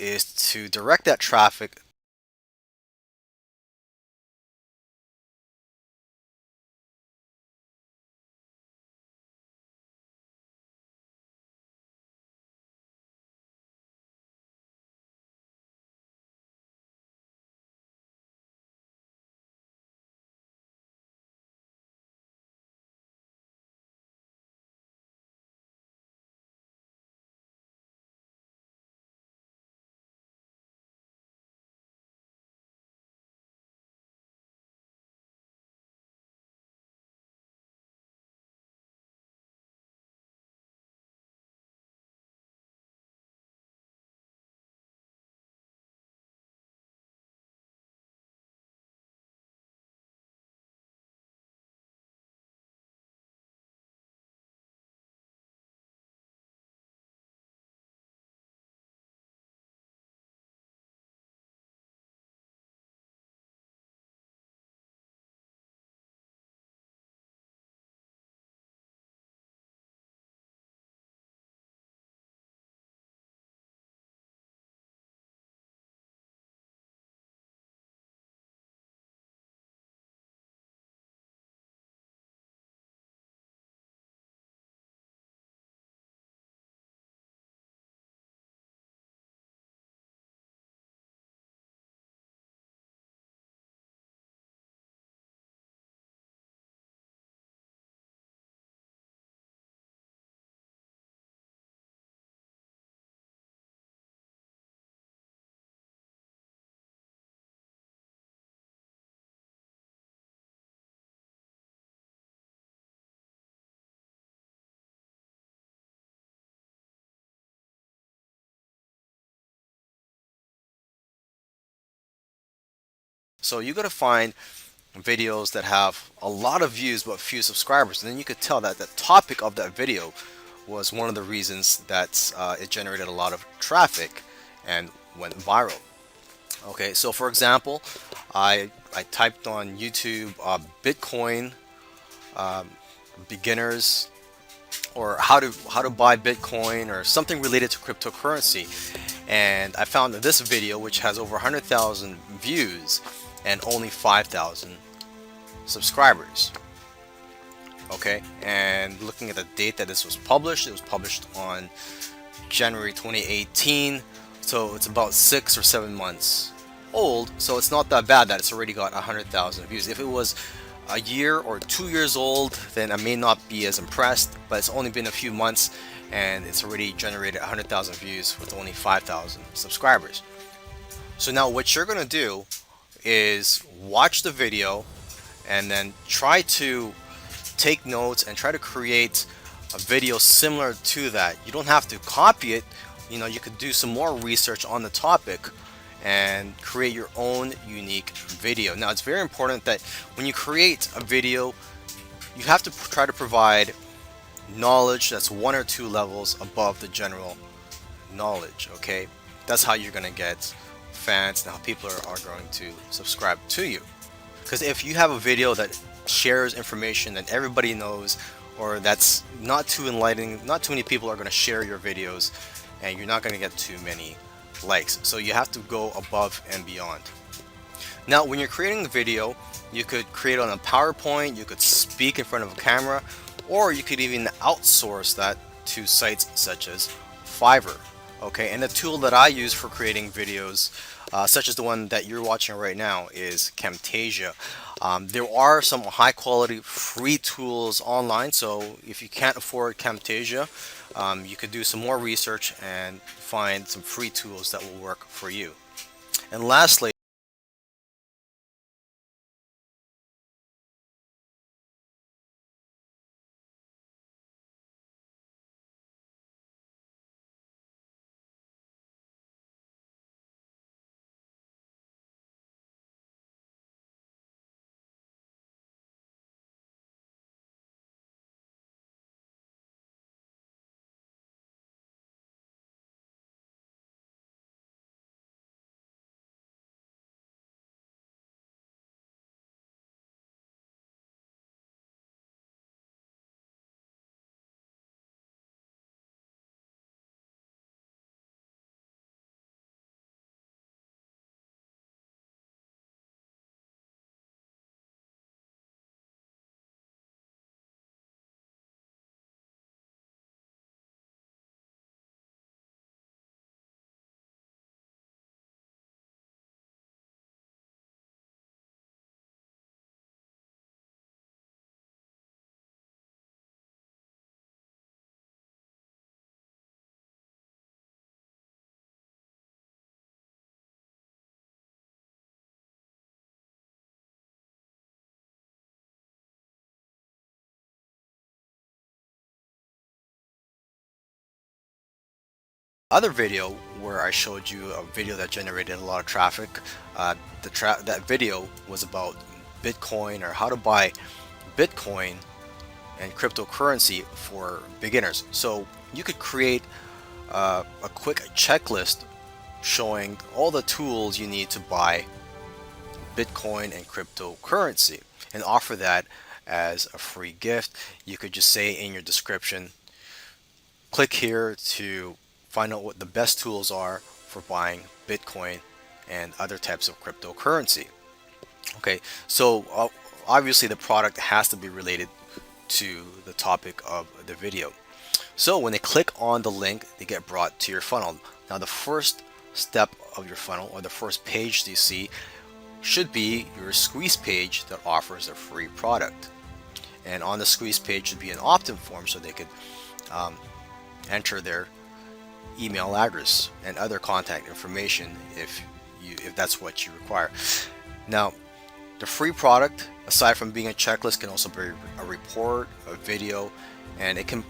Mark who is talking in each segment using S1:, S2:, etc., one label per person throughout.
S1: is to direct that traffic. So you got to find videos that have a lot of views but few subscribers, and then you could tell that the topic of that video was one of the reasons that it generated a lot of traffic and went viral. Okay, so for example, I typed on YouTube Bitcoin beginners, or how to buy Bitcoin, or something related to cryptocurrency, and I found this video which has over 100,000 views and only 5,000 subscribers. Okay, and looking at the date that this was published, it was published on January 2018, so it's about 6 or 7 months old. So it's not that bad that it's already got 100,000 views. If it was a year or 2 years old, then I may not be as impressed, but it's only been a few months and it's already generated 100,000 views with only 5,000 subscribers. So now what you're gonna do is watch the video and then try to take notes and try to create a video similar to that. You don't have to copy it. You could do some more research on the topic and create your own unique video. Now, it's very important that when you create a video, you have to try to provide knowledge that's 1 or 2 levels above the general knowledge. Okay, that's how you're gonna get fans and how people are going to subscribe to you. Because if you have a video that shares information that everybody knows, or that's not too enlightening, not too many people are going to share your videos, and you're not going to get too many likes. So you have to go above and beyond. Now, when you're creating the video, you could create on a PowerPoint, you could speak in front of a camera, or you could even outsource that to sites such as Fiverr. Okay, and the tool that I use for creating videos, such as the one that you're watching right now, is Camtasia. There are some high quality free tools online, so if you can't afford Camtasia, you could do some more research and find some free tools that will work for you. And lastly, Other video where I showed you a video that generated a lot of traffic. That video was about Bitcoin, or how to buy Bitcoin and cryptocurrency for beginners. So you could create a quick checklist showing all the tools you need to buy Bitcoin and cryptocurrency and offer that as a free gift. You could just say in your description, click here to find out what the best tools are for buying Bitcoin and other types of cryptocurrency. Okay, so obviously the product has to be related to the topic of the video. So when they click on the link, they get brought to your funnel. Now the first step of your funnel, or the first page you see, should be your squeeze page that offers a free product. And on the squeeze page should be an opt-in form so they could enter their email address and other contact information if that's what you require. Now, the free product, aside from being a checklist, can also be a report, a video, and it can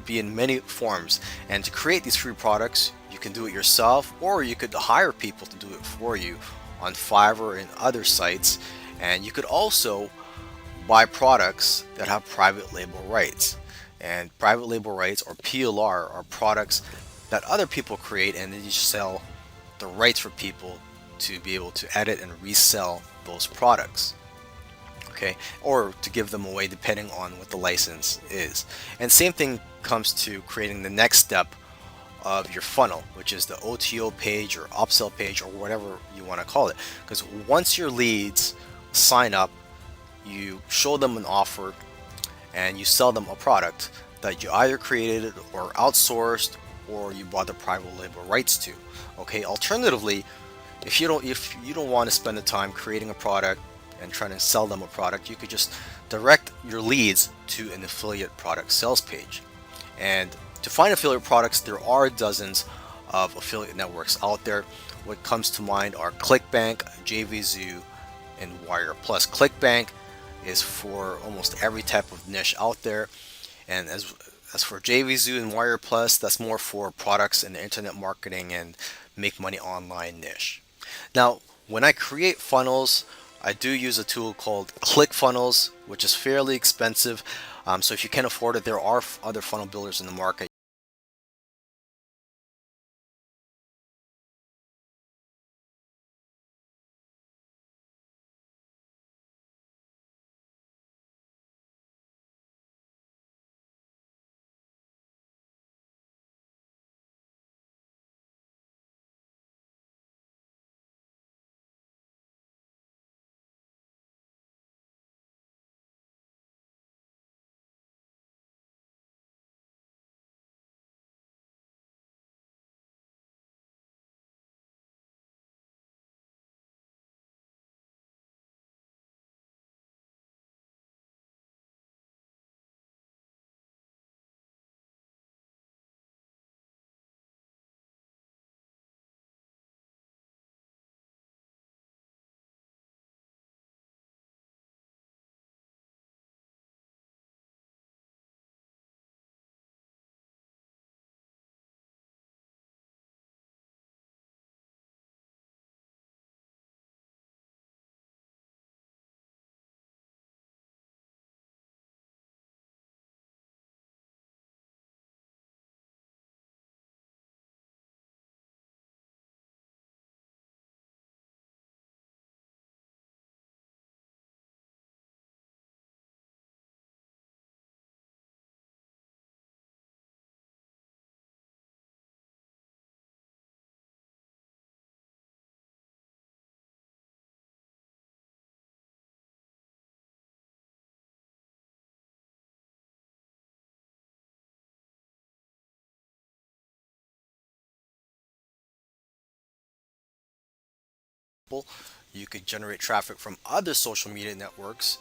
S1: be in many forms. And to create these free products, you can do it yourself, or you could hire people to do it for you on Fiverr and other sites. And you could also buy products that have private label rights. And private label rights, or PLR, are products that other people create, and then you sell the rights for people to be able to edit and resell those products. Okay, or to give them away depending on what the license is. And same thing comes to creating the next step of your funnel, which is the OTO page or upsell page or whatever you want to call it. Because once your leads sign up, you show them an offer and you sell them a product that you either created or outsourced, or you bought the private label rights to. Okay, alternatively, if you don't want to spend the time creating a product and trying to sell them a product, you could just direct your leads to an affiliate product sales page. And to find affiliate products, there are dozens of affiliate networks out there. What comes to mind are ClickBank, JVZoo, and Wire Plus. ClickBank is for almost every type of niche out there, and as for JVZoo and Wire Plus, that's more for products in the internet marketing and make money online niche. Now, when I create funnels, I do use a tool called ClickFunnels, which is fairly expensive. So if you can't afford it, there are other funnel builders in the market. You could generate traffic from other social media networks